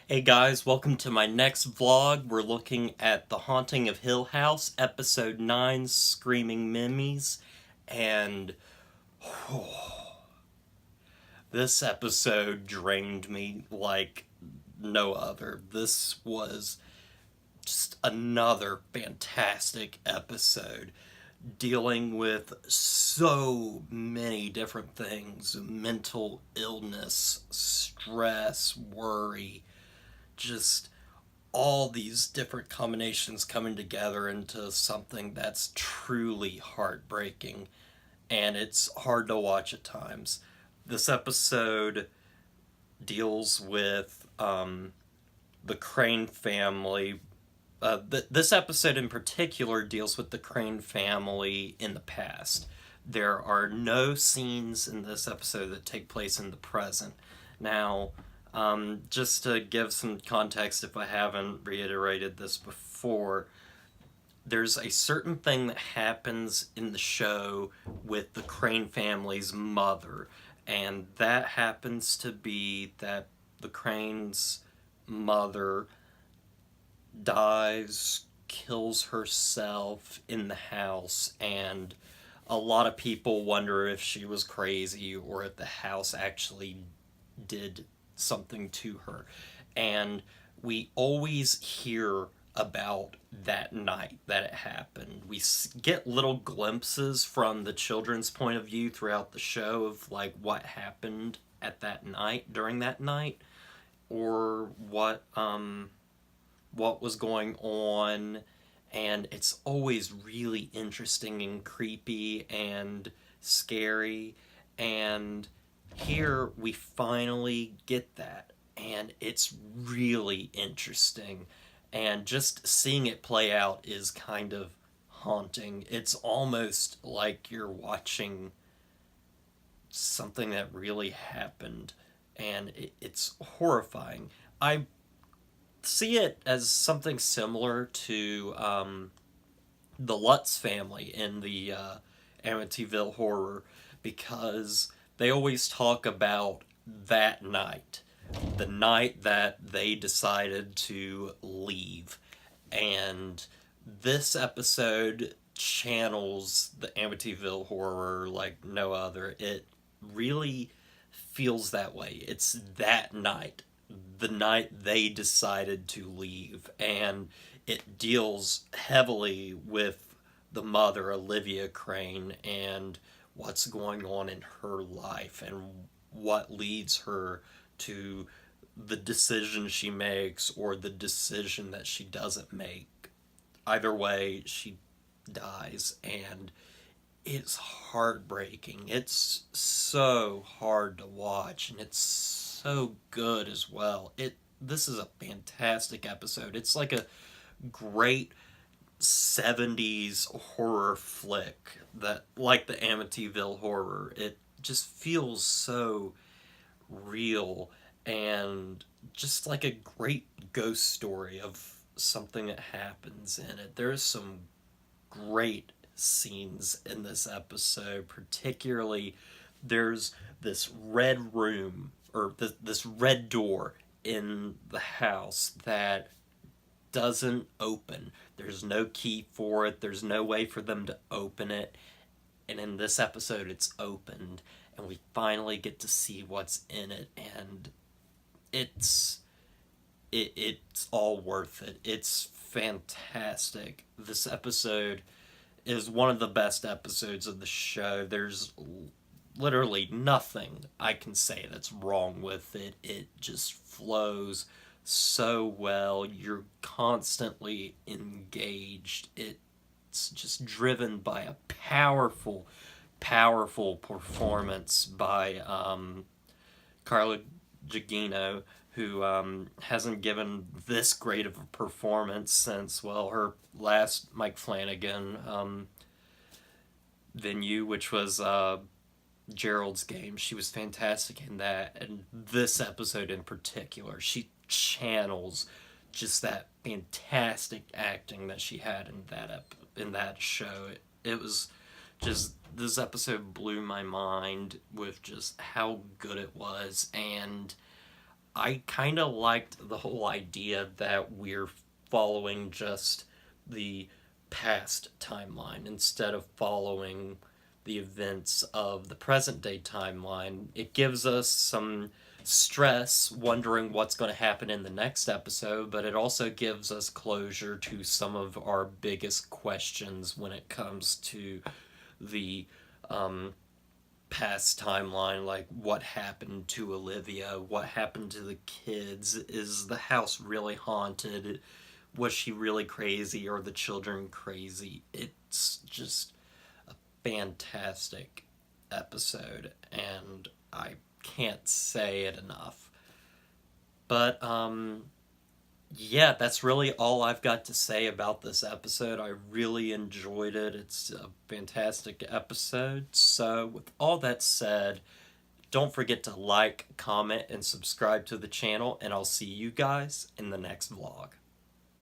Hey guys, welcome to my next vlog. We're looking at The Haunting of Hill House, Episode 9, Screaming Meemies, and this episode drained me like no other. This was just another fantastic episode dealing with so many different things: mental illness, stress, worry, just all these different combinations coming together into something that's truly heartbreaking, and it's hard to watch at times. This episode deals with the Crane family. This episode in particular deals with the Crane family in the past. There are no scenes in this episode that take place in the present. Now, just to give some context, if I haven't reiterated this before, there's a certain thing that happens in the show with the Crane family's mother, and that happens to be that the Crane's mother dies, kills herself in the house, and a lot of people wonder if she was crazy or if the house actually did something to her. And we always hear about that night that it happened. We get little glimpses from the children's point of view throughout the show of like what happened at that night, during that night, or what was going on, and it's always really interesting and creepy and scary. And here we finally get that, and it's really interesting. And just seeing it play out is kind of haunting. It's almost like you're watching something that really happened, and it's horrifying. I see it as something similar to the Lutz family in the Amityville horror, because they always talk about that night, the night that they decided to leave. And this episode channels the Amityville horror like no other. It really feels that way. It's that night, the night they decided to leave, and it deals heavily with the mother, Olivia Crane, and what's going on in her life and what leads her to the decision she makes or the decision that she doesn't make. Either way, she dies, and it's heartbreaking. It's so hard to watch, and it's so good as well. This is a fantastic episode. It's like a great 70s horror flick, that like the Amityville horror. It just feels so real, and just like a great ghost story of something that happens in it. There's some great scenes in this episode. Particularly, there's this red room, or this red door in the house that doesn't open. There's no key for it, there's no way for them to open it. And in this episode, it's opened, and we finally get to see what's in it, and it's it's all worth it. It's fantastic. This episode is one of the best episodes of the show. There's literally nothing I can say that's wrong with it. It just flows so well. You're constantly engaged. It's just driven by a powerful, powerful performance by Carla Gugino, who hasn't given this great of a performance since, well, her last Mike Flanagan venue, which was Gerald's Game. She was fantastic in that, and this episode in particular, she channels just that fantastic acting that she had in in that show. It was just, this episode blew my mind with just how good it was, and I kind of liked the whole idea that we're following just the past timeline instead of following the events of the present day timeline. It gives us some stress wondering what's going to happen in the next episode, but it also gives us closure to some of our biggest questions when it comes to the past timeline, like what happened to Olivia, what happened to the kids, is the house really haunted, was she really crazy, or the children crazy? It's just a fantastic episode, and I can't say it enough. But yeah, that's really all I've got to say about this episode. I really enjoyed it. It's a fantastic episode. So, with all that said, don't forget to like, comment, and subscribe to the channel, and I'll see you guys in the next vlog.